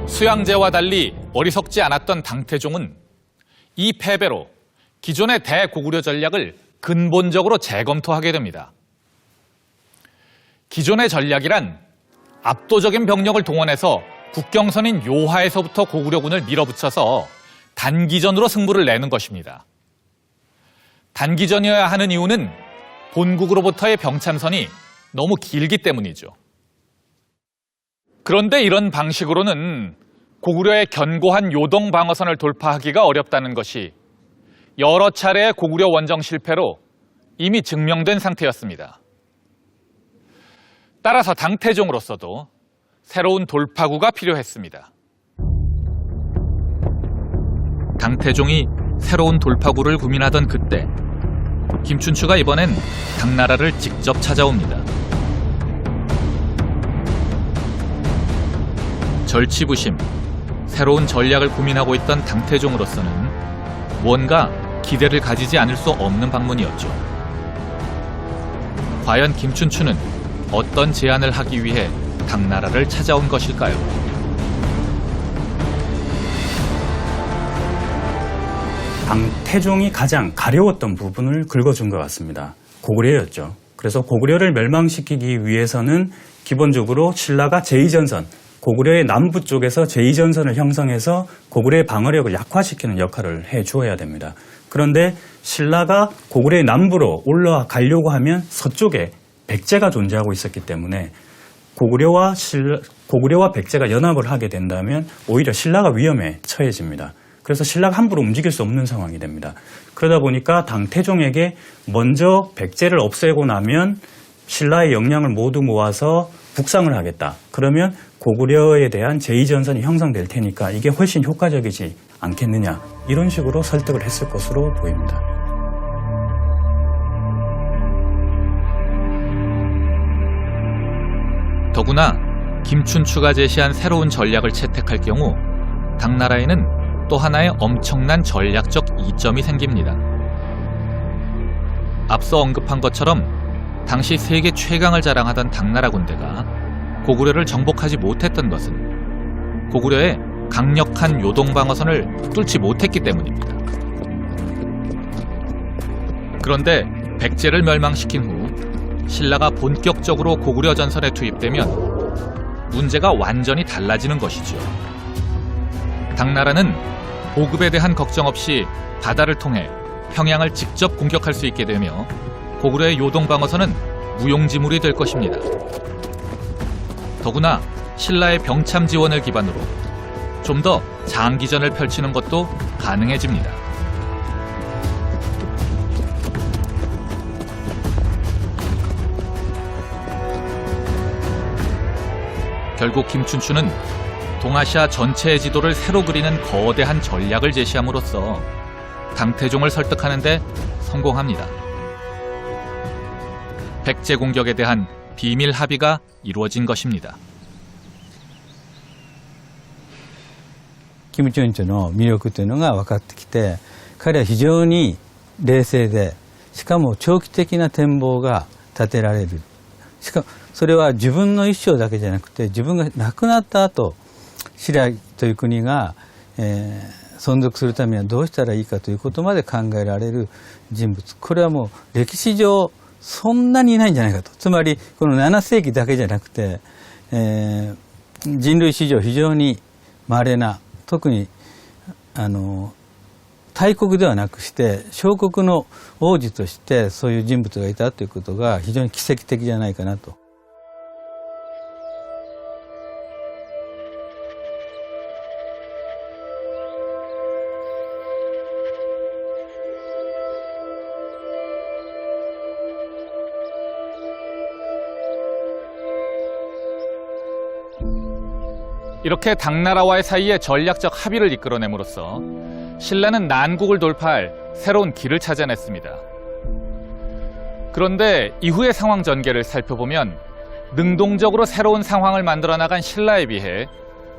수양제와 달리 어리석지 않았던 당태종은 이 패배로 기존의 대고구려 전략을 근본적으로 재검토하게 됩니다. 기존의 전략이란 압도적인 병력을 동원해서 국경선인 요하에서부터 고구려군을 밀어붙여서 단기전으로 승부를 내는 것입니다. 단기전이어야 하는 이유는 본국으로부터의 병참선이 너무 길기 때문이죠. 그런데 이런 방식으로는 고구려의 견고한 요동 방어선을 돌파하기가 어렵다는 것이 여러 차례의 고구려 원정 실패로 이미 증명된 상태였습니다. 따라서 당태종으로서도 새로운 돌파구가 필요했습니다. 당태종이 새로운 돌파구를 고민하던 그때 김춘추가 이번엔 당나라를 직접 찾아옵니다. 절치부심, 새로운 전략을 고민하고 있던 당태종으로서는 뭔가 기대를 가지지 않을 수 없는 방문이었죠. 과연 김춘추는 어떤 제안을 하기 위해 당나라를 찾아온 것일까요? 당태종이 가장 가려웠던 부분을 긁어준 것 같습니다. 고구려였죠. 그래서 고구려를 멸망시키기 위해서는 기본적으로 신라가 제2전선, 고구려의 남부 쪽에서 제2전선을 형성해서 고구려의 방어력을 약화시키는 역할을 해주어야 됩니다. 그런데 신라가 고구려의 남부로 올라가려고 하면 서쪽에 백제가 존재하고 있었기 때문에 고구려와 백제가 연합을 하게 된다면 오히려 신라가 위험에 처해집니다. 그래서 신라가 함부로 움직일 수 없는 상황이 됩니다. 그러다 보니까 당태종에게 먼저 백제를 없애고 나면 신라의 역량을 모두 모아서 북상을 하겠다. 그러면 고구려에 대한 제2전선이 형성될 테니까 이게 훨씬 효과적이지 않겠느냐. 이런 식으로 설득을 했을 것으로 보입니다. 더구나 김춘추가 제시한 새로운 전략을 채택할 경우 당나라에는 또 하나의 엄청난 전략적 이점이 생깁니다. 앞서 언급한 것처럼 당시 세계 최강을 자랑하던 당나라 군대가 고구려를 정복하지 못했던 것은 고구려의 강력한 요동방어선을 뚫지 못했기 때문입니다. 그런데 백제를 멸망시킨 후 신라가 본격적으로 고구려 전선에 투입되면 문제가 완전히 달라지는 것이죠. 당나라는 보급에 대한 걱정 없이 바다를 통해 평양을 직접 공격할 수 있게 되며 고구려의 요동방어선은 무용지물이 될 것입니다. 더구나 신라의 병참 지원을 기반으로 좀 더 장기전을 펼치는 것도 가능해집니다. 결국 김춘추는 동아시아 전체의 지도를 새로 그리는 거대한 전략을 제시함으로써 당태종을 설득하는 데 성공합니다. 백제 공격에 대한 비밀 합의가 이루어진 것입니다. 김춘추의 魅力というのが分かってきて、彼は非常に冷静で、しかも長期的な展望が立てられる。しかもそれは自分の一生だけじゃなくて、自分が亡くなった後、新羅という国が、存続するためにはどうしたらいいかということまで考えられる人物。これはもう歴史上そんなにいないんじゃないかと。つまりこの7世紀だけじゃなくて、人類史上非常に稀な、特に大国ではなくして小国の王子としてそういう人物がいたということが非常に奇跡的じゃないかなと。이렇게 당나라와의 사이에 전략적 합의를 이끌어냄으로써 신라는 난국을 돌파할 새로운 길을 찾아냈습니다. 그런데 이후의 상황 전개를 살펴보면 능동적으로 새로운 상황을 만들어 나간 신라에 비해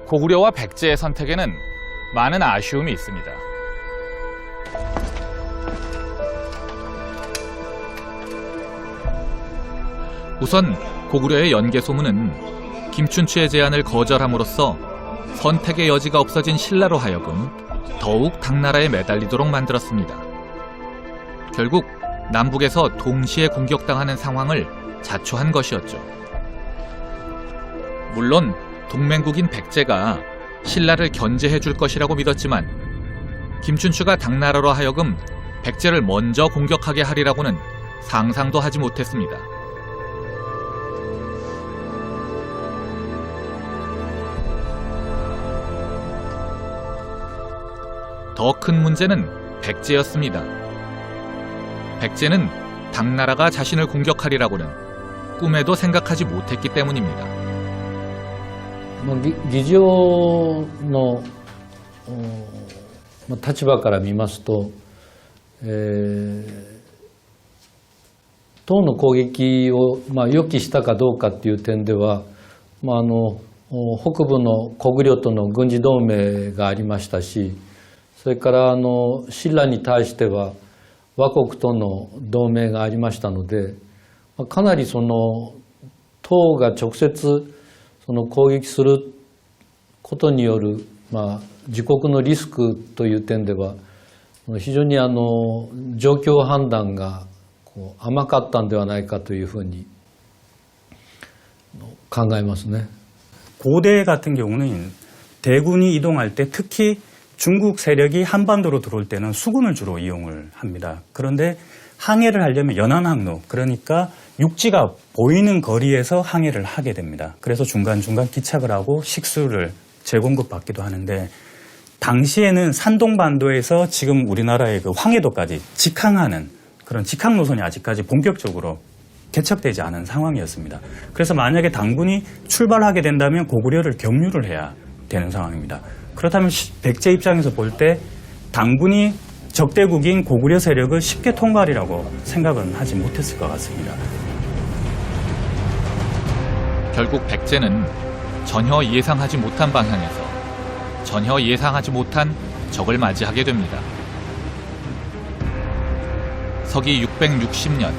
고구려와 백제의 선택에는 많은 아쉬움이 있습니다. 우선 고구려의 연개 소문은 김춘추의 제안을 거절함으로써 선택의 여지가 없어진 신라로 하여금 더욱 당나라에 매달리도록 만들었습니다. 결국 남북에서 동시에 공격당하는 상황을 자초한 것이었죠. 물론 동맹국인 백제가 신라를 견제해 줄 것이라고 믿었지만 김춘추가 당나라로 하여금 백제를 먼저 공격하게 하리라고는 상상도 하지 못했습니다. 더 큰 문제는 백제였습니다. 백제는 당나라가 자신을 공격하리라고는 꿈에도 생각하지 못했기 때문입니다. 議場の立場から見ますと、唐の攻撃を予期したかどうかという点では、北部の古御領との軍事同盟がありましたし、それから親鸞に対しては倭国との同盟がありましたので、かなりその唐が直接その攻撃することによる、自国のリスクという点では非常に状況判断が甘かったんではないかというふうに考えますね。 고대 같은 경우는 대군이 이동할 때 특히 중국 세력이 한반도로 들어올 때는 수군을 주로 이용을 합니다. 그런데 항해를 하려면 연안항로, 그러니까 육지가 보이는 거리에서 항해를 하게 됩니다. 그래서 중간중간 기착을 하고 식수를 재공급 받기도 하는데, 당시에는 산동반도에서 지금 우리나라의 그 황해도까지 직항하는 그런 직항 노선이 아직까지 본격적으로 개척되지 않은 상황이었습니다. 그래서 만약에 당군이 출발하게 된다면 고구려를 경유를 해야 되는 상황입니다. 그렇다면 백제 입장에서 볼 때 당군이 적대국인 고구려 세력을 쉽게 통과하리라고 생각은 하지 못했을 것 같습니다. 결국 백제는 전혀 예상하지 못한 방향에서 전혀 예상하지 못한 적을 맞이하게 됩니다. 서기 660년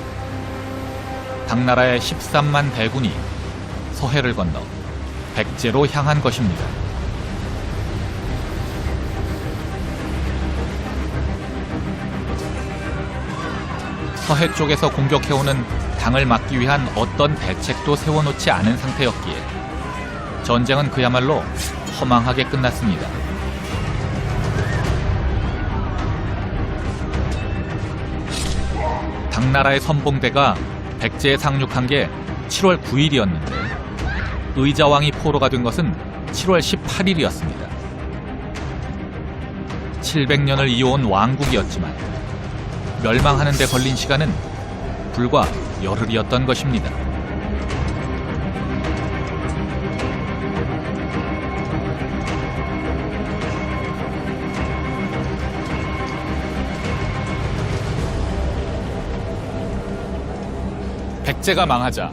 당나라의 13만 대군이 서해를 건너 백제로 향한 것입니다. 서해 쪽에서 공격해오는 당을 막기 위한 어떤 대책도 세워놓지 않은 상태였기에 전쟁은 그야말로 허망하게 끝났습니다. 당나라의 선봉대가 백제에 상륙한 게 7월 9일이었는데 의자왕이 포로가 된 것은 7월 18일이었습니다. 700년을 이어온 왕국이었지만 멸망하는 데 걸린 시간은 불과 열흘이었던 것입니다. 백제가 망하자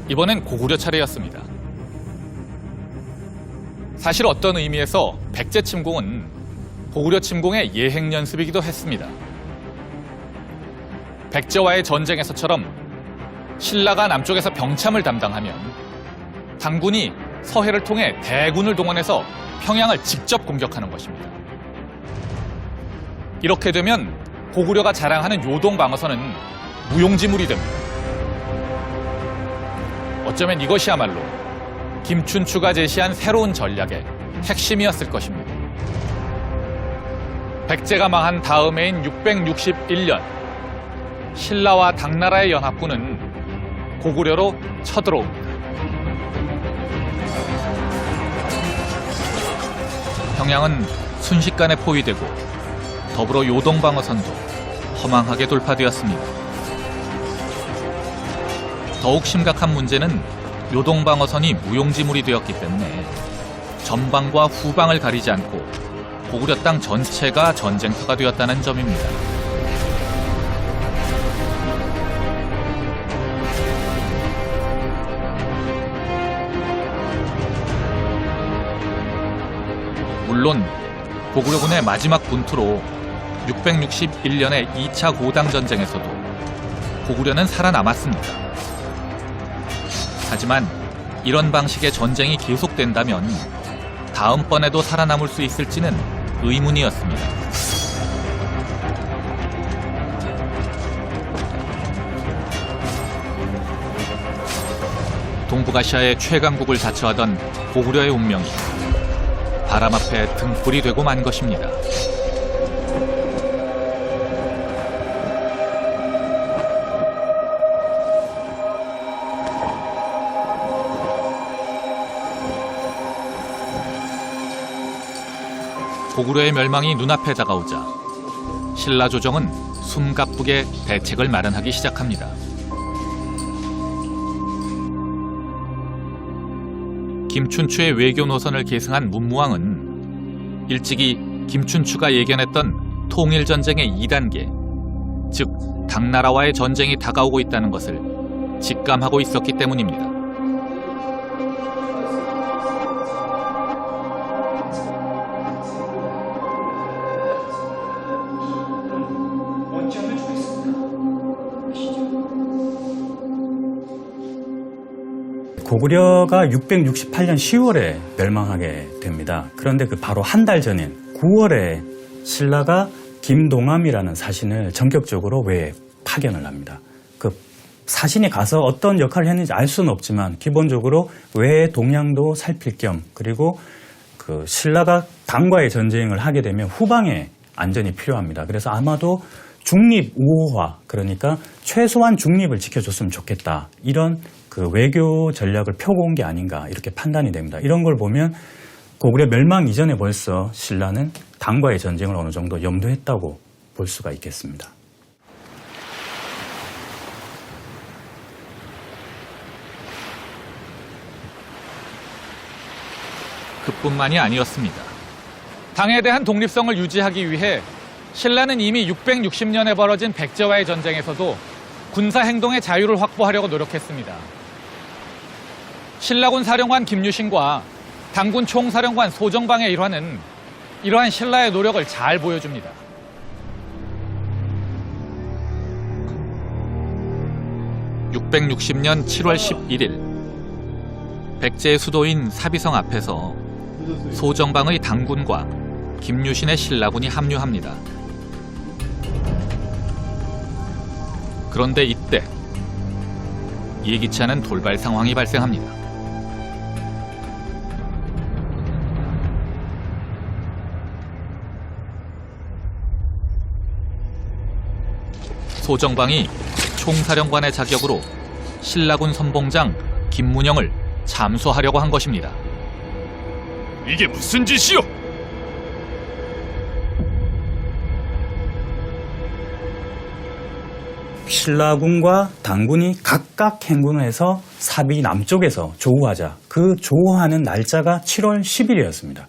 이번엔 고구려 차례였습니다. 사실 어떤 의미에서 백제 침공은 고구려 침공의 예행 연습이기도 했습니다. 백제와의 전쟁에서처럼 신라가 남쪽에서 병참을 담당하면 당군이 서해를 통해 대군을 동원해서 평양을 직접 공격하는 것입니다. 이렇게 되면 고구려가 자랑하는 요동 방어선은 무용지물이 됩니다. 어쩌면 이것이야말로 김춘추가 제시한 새로운 전략의 핵심이었을 것입니다. 백제가 망한 다음해인 661년 신라와 당나라의 연합군은 고구려로 쳐들어옵니다. 평양은 순식간에 포위되고 더불어 요동방어선도 허망하게 돌파되었습니다. 더욱 심각한 문제는 요동방어선이 무용지물이 되었기 때문에 전방과 후방을 가리지 않고 고구려 땅 전체가 전쟁터가 되었다는 점입니다. 물론 고구려군의 마지막 분투로 661년의 2차 고당 전쟁에서도 고구려는 살아남았습니다. 하지만 이런 방식의 전쟁이 계속된다면 다음번에도 살아남을 수 있을지는 의문이었습니다. 동북아시아의 최강국을 자처하던 고구려의 운명이 바람 앞에 등불이 되고 만 것입니다. 고구려의 멸망이 눈앞에 다가오자 신라 조정은 숨가쁘게 대책을 마련하기 시작합니다. 김춘추의 외교 노선을 계승한 문무왕은 일찍이 김춘추가 예견했던 통일전쟁의 2단계, 즉 당나라와의 전쟁이 다가오고 있다는 것을 직감하고 있었기 때문입니다. 고구려가 668년 10월에 멸망하게 됩니다. 그런데 그 바로 한 달 전인 9월에 신라가 김동암이라는 사신을 전격적으로 외에 파견을 합니다. 그 사신이 가서 어떤 역할을 했는지 알 수는 없지만 기본적으로 외의 동향도 살필 겸, 그리고 그 신라가 당과의 전쟁을 하게 되면 후방에 안전이 필요합니다. 그래서 아마도 중립 우호화, 그러니까 최소한 중립을 지켜줬으면 좋겠다, 이런 그 외교 전략을 펴고 온 게 아닌가 이렇게 판단이 됩니다. 이런 걸 보면 고구려 멸망 이전에 벌써 신라는 당과의 전쟁을 어느 정도 염두했다고 볼 수가 있겠습니다. 그뿐만이 아니었습니다. 당에 대한 독립성을 유지하기 위해 신라는 이미 660년에 벌어진 백제와의 전쟁에서도 군사 행동의 자유를 확보하려고 노력했습니다. 신라군 사령관 김유신과 당군 총사령관 소정방의 일화는 이러한 신라의 노력을 잘 보여줍니다. (660년 7월 11일) 백제의 수도인 사비성 앞에서 소정방의 당군과 김유신의 신라군이 합류합니다. 그런데 이때 예기치 않은 돌발 상황이 발생합니다. 소정방이 총사령관의 자격으로 신라군 선봉장 김문영을 잠수하려고 한 것입니다. 이게 무슨 짓이요? 신라군과 당군이 각각 행군을 해서 사비 남쪽에서 조우하자. 그 조우하는 날짜가 7월 10일이었습니다.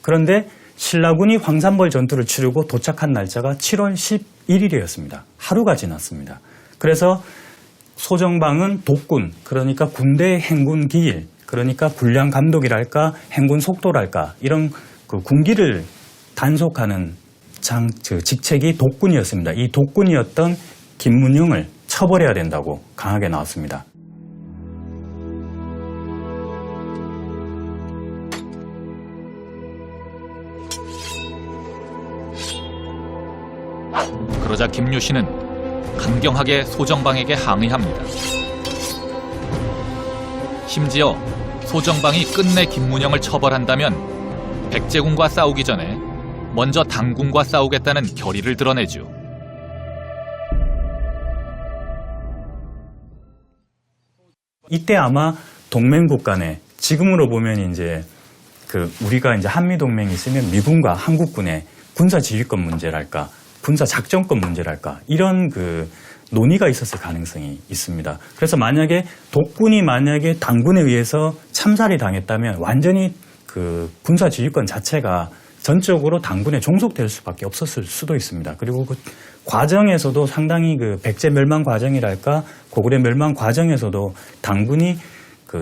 그런데 신라군이 황산벌 전투를 치르고 도착한 날짜가 7월 11일이었습니다. 하루가 지났습니다. 그래서 소정방은 독군, 그러니까 군대의 행군 기일, 그러니까 군량 감독이랄까 행군 속도랄까 이런 그 군기를 단속하는 직책이 독군이었습니다. 이 독군이었던 김문영을 처벌해야 된다고 강하게 나왔습니다. 그러자 김유신은 강경하게 소정방에게 항의합니다. 심지어 소정방이 끝내 김문영을 처벌한다면 백제군과 싸우기 전에 먼저 당군과 싸우겠다는 결의를 드러내죠. 이때 아마 동맹국 간에 지금으로 보면 이제 우리가 이제 한미 동맹이 있으면 미군과 한국군의 군사 지휘권 문제랄까, 군사 작전권 문제랄까 이런 논의가 있었을 가능성이 있습니다. 그래서 만약에 독군이 당군에 의해서 참살이 당했다면 완전히 군사 지휘권 자체가 전적으로 당군에 종속될 수밖에 없었을 수도 있습니다. 그리고 그 과정에서도 상당히 백제 멸망 과정이랄까, 고구려 멸망 과정에서도 당군이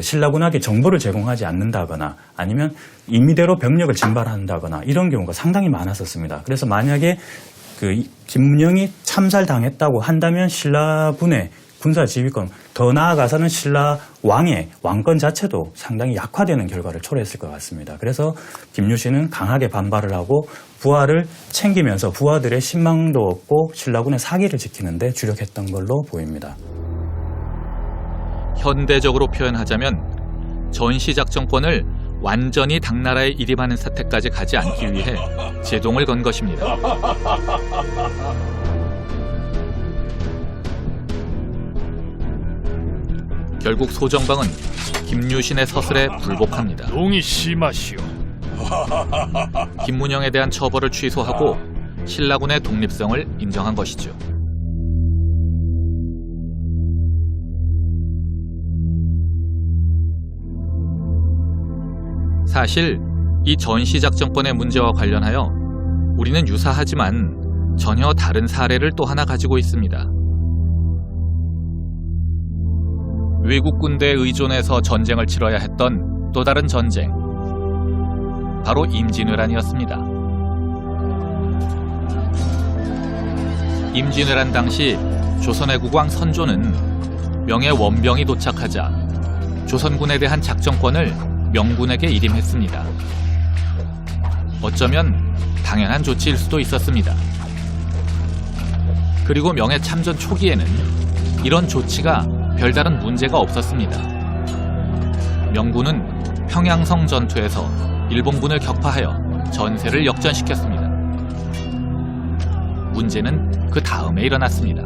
신라군에게 정보를 제공하지 않는다거나 아니면 임의대로 병력을 진발한다거나 이런 경우가 상당히 많았었습니다. 그래서 만약에 김문영이 참살당했다고 한다면 신라군의 군사 지휘권, 더 나아가서는 신라 왕의 왕권 자체도 상당히 약화되는 결과를 초래했을 것 같습니다. 그래서 김유신은 강하게 반발을 하고 부하를 챙기면서 부하들의 신망도 얻고 신라군의 사기를 지키는 데 주력했던 걸로 보입니다. 현대적으로 표현하자면 전시작전권을 완전히 당나라에 일임하는 사태까지 가지 않기 위해 제동을 건 것입니다. 결국 소정방은 김유신의 서슬에 불복합니다. 용이 심하시오. 김문영에 대한 처벌을 취소하고 신라군의 독립성을 인정한 것이죠. 사실 이 전시작전권의 문제와 관련하여 우리는 유사하지만 전혀 다른 사례를 또 하나 가지고 있습니다. 외국 군대에 의존해서 전쟁을 치러야 했던 또 다른 전쟁, 바로 임진왜란이었습니다. 임진왜란 당시 조선의 국왕 선조는 명예 원병이 도착하자 조선군에 대한 작전권을 명군에게 일임했습니다. 어쩌면 당연한 조치일 수도 있었습니다. 그리고 명예 참전 초기에는 이런 조치가 별다른 문제가 없었습니다. 명군은 평양성 전투에서 일본군을 격파하여 전세를 역전시켰습니다. 문제는 그 다음에 일어났습니다.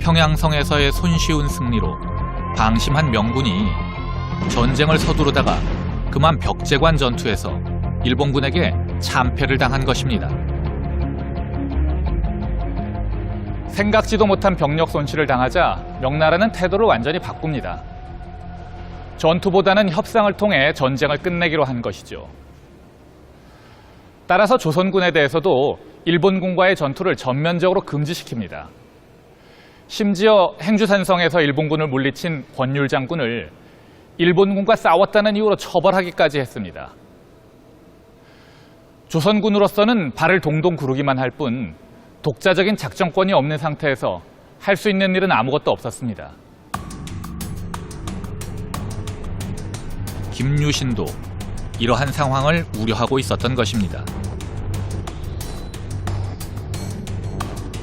평양성에서의 손쉬운 승리로 방심한 명군이 전쟁을 서두르다가 그만 벽제관 전투에서 일본군에게 참패를 당한 것입니다. 생각지도 못한 병력 손실을 당하자 명나라는 태도를 완전히 바꿉니다. 전투보다는 협상을 통해 전쟁을 끝내기로 한 것이죠. 따라서 조선군에 대해서도 일본군과의 전투를 전면적으로 금지시킵니다. 심지어 행주산성에서 일본군을 물리친 권율 장군을 일본군과 싸웠다는 이유로 처벌하기까지 했습니다. 조선군으로서는 발을 동동 구르기만 할 뿐 독자적인 작전권이 없는 상태에서 할 수 있는 일은 아무것도 없었습니다. 김유신도 이러한 상황을 우려하고 있었던 것입니다.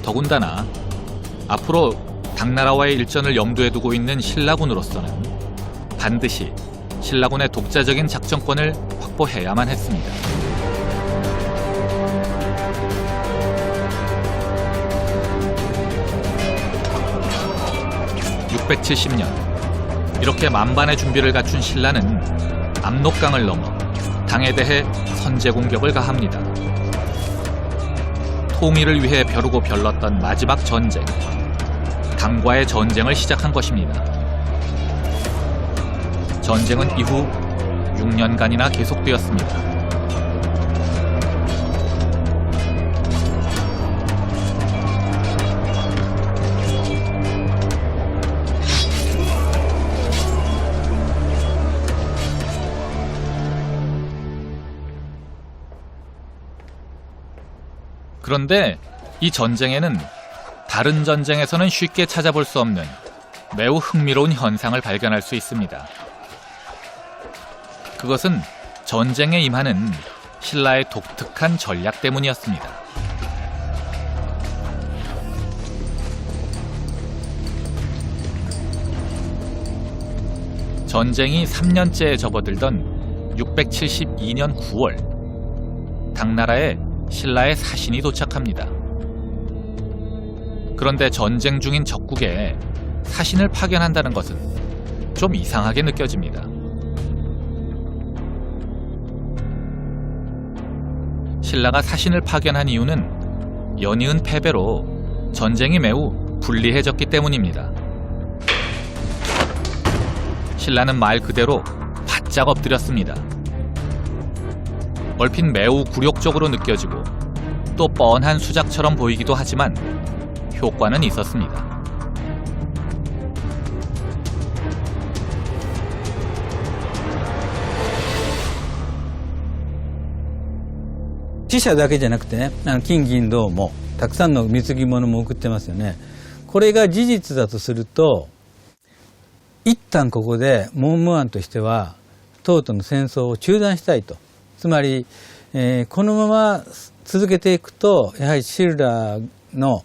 더군다나 앞으로 당나라와의 일전을 염두에 두고 있는 신라군으로서는 반드시 신라군의 독자적인 작전권을 확보해야만 했습니다. 670년, 이렇게 만반의 준비를 갖춘 신라는 압록강을 넘어 당에 대해 선제 공격을 가합니다. 통일을 위해 벼르고 별렀던 마지막 전쟁, 당과의 전쟁을 시작한 것입니다. 전쟁은 이후 6년간이나 계속되었습니다. 그런데 이 전쟁에는 다른 전쟁에서는 쉽게 찾아볼 수 없는 매우 흥미로운 현상을 발견할 수 있습니다. 그것은 전쟁에 임하는 신라의 독특한 전략 때문이었습니다. 전쟁이 3년째에 접어들던 672년 9월, 당나라에 신라의 사신이 도착합니다. 그런데 전쟁 중인 적국에 사신을 파견한다는 것은 좀 이상하게 느껴집니다. 신라가 사신을 파견한 이유는 연이은 패배로 전쟁이 매우 불리해졌기 때문입니다. 신라는 말 그대로 바짝 엎드렸습니다. 얼핏 매우 굴욕적으로 느껴지고 또 뻔한 수작처럼 보이기도 하지만 효과는 있었습니다. 死者だけじゃなくて、金銀銅もたくさんの貢ぎ物も送ってますよね。これが事実だとすると、一旦ここで文武案としては唐との戦争を中断したいと。つまり、このまま続けていくとやはりシルラの、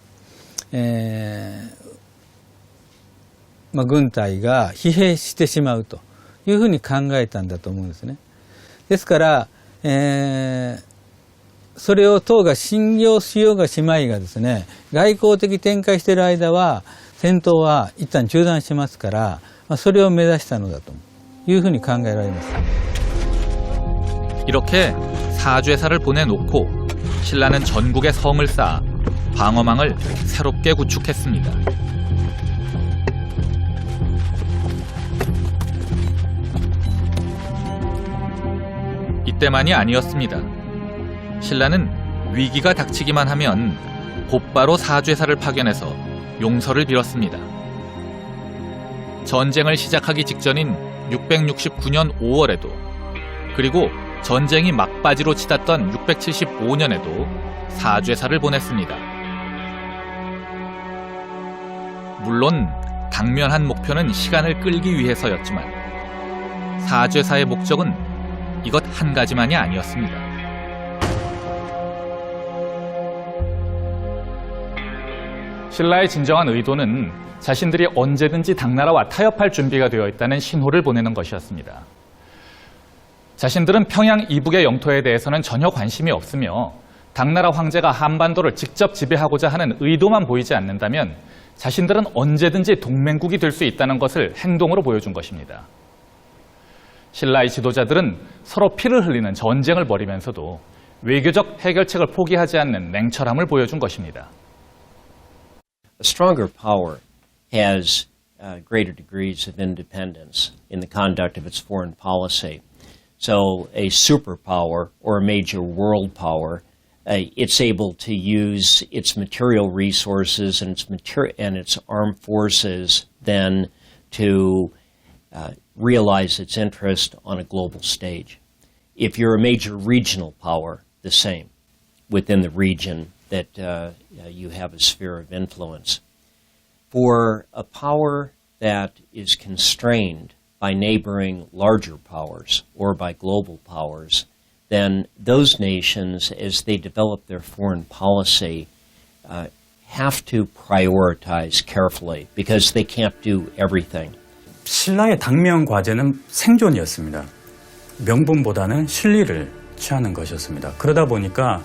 軍隊が疲弊してしまうというふうに考えたんだと思うんですね。ですから、それを唐が信用しようがしまいがですね、外交的展開している間は戦闘は一旦中断しますから、それを目指したのだというふうに考えられます。 이렇게 사죄사를 보내놓고 신라는 전국에 성을 쌓아 방어망을 새롭게 구축했습니다. 이때만이 아니었습니다. 신라는 위기가 닥치기만 하면 곧바로 사죄사를 파견해서 용서를 빌었습니다. 전쟁을 시작하기 직전인 669년 5월에도, 그리고 전쟁이 막바지로 치닫던 675년에도 사죄사를 보냈습니다. 물론 당면한 목표는 시간을 끌기 위해서였지만 사죄사의 목적은 이것 한 가지만이 아니었습니다. 신라의 진정한 의도는 자신들이 언제든지 당나라와 타협할 준비가 되어 있다는 신호를 보내는 것이었습니다. 자신들은 평양 이북의 영토에 대해서는 전혀 관심이 없으며 당나라 황제가 한반도를 직접 지배하고자 하는 의도만 보이지 않는다면 자신들은 언제든지 동맹국이 될 수 있다는 것을 행동으로 보여준 것입니다. 신라의 지도자들은 서로 피를 흘리는 전쟁을 벌이면서도 외교적 해결책을 포기하지 않는 냉철함을 보여준 것입니다. A stronger power has greater degrees of independence in the conduct of its foreign policy. So a superpower or a major world power, it's able to use its material resources and its armed forces then to realize its interest on a global stage. If you're a major regional power, the same within the region that you have a sphere of influence. For a power that is constrained by neighboring larger powers or by global powers, then those nations, as they develop their foreign policy, have to prioritize carefully because they can't do everything. 신라의 당면 과제는 생존이었습니다. 명분보다는 실리를 취하는 것이었습니다. 그러다 보니까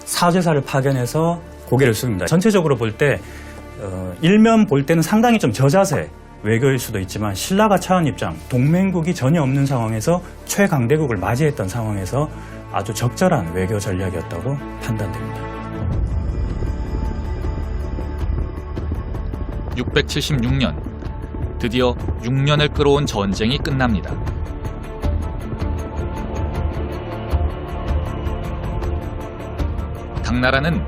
사죄사를 파견해서 고개를 숙입니다. 전체적으로 볼 때 일면 볼 때는 상당히 좀 저자세 외교일 수도 있지만 신라가 처한 입장, 동맹국이 전혀 없는 상황에서 최강대국을 맞이했던 상황에서 아주 적절한 외교 전략이었다고 판단됩니다. 676년, 드디어 6년을 끌어온 전쟁이 끝납니다. 당나라는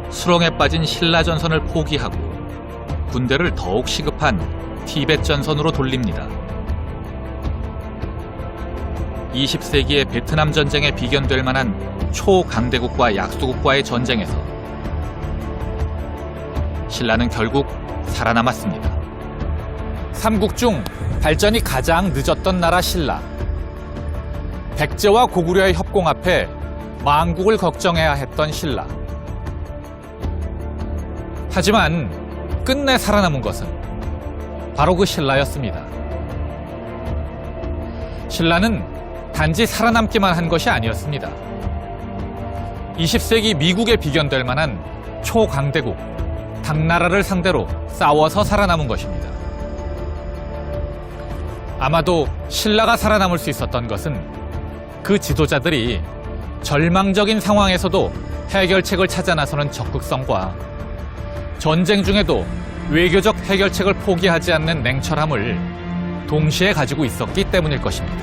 수렁에 빠진 신라 전선을 포기하고 군대를 더욱 시급한 티벳 전선으로 돌립니다. 20세기의 베트남 전쟁에 비견될 만한 초강대국과 약소국과의 전쟁에서 신라는 결국 살아남았습니다. 삼국 중 발전이 가장 늦었던 나라 신라. 백제와 고구려의 협공 앞에 망국을 걱정해야 했던 신라. 하지만 끝내 살아남은 것은 바로 그 신라였습니다. 신라는 단지 살아남기만 한 것이 아니었습니다. 20세기 미국에 비견될 만한 초강대국, 당나라를 상대로 싸워서 살아남은 것입니다. 아마도 신라가 살아남을 수 있었던 것은 그 지도자들이 절망적인 상황에서도 해결책을 찾아 나서는 적극성과 전쟁 중에도 외교적 해결책을 포기하지 않는 냉철함을 동시에 가지고 있었기 때문일 것입니다.